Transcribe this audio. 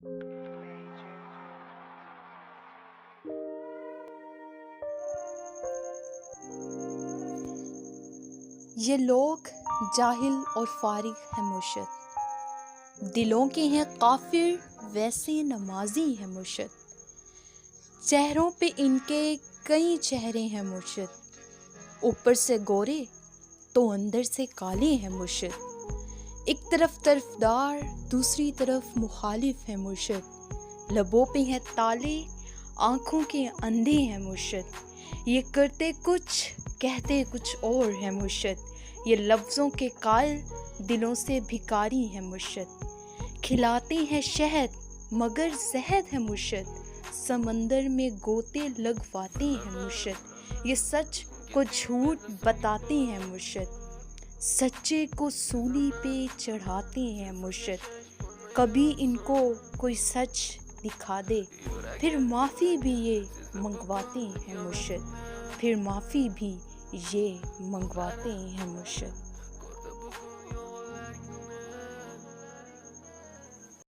یہ لوگ جاہل اور فارغ ہیں مرشد، دلوں کے ہیں کافر ویسے نمازی ہیں مرشد، چہروں پہ ان کے کئی چہرے ہیں مرشد، اوپر سے گورے تو اندر سے کالے ہیں مرشد، ایک طرف طرفدار دوسری طرف مخالف ہیں مرشد، لبوں پہ ہیں تالے آنکھوں کے اندھے ہیں مرشد، یہ کرتے کچھ کہتے کچھ اور ہیں مرشد، یہ لفظوں کے قائل دلوں سے بھکاری ہیں مرشد، کھلاتے ہیں شہد مگر زہر ہے مرشد، سمندر میں گوتے لگواتے ہیں مرشد، یہ سچ کو جھوٹ بتاتے ہیں مرشد، سچے کو سولی پہ چڑھاتے ہیں مرشد، کبھی ان کو کوئی سچ دکھا دے پھر معافی بھی یہ منگواتے ہیں مرشد، پھر معافی بھی یہ منگواتے ہیں مرشد۔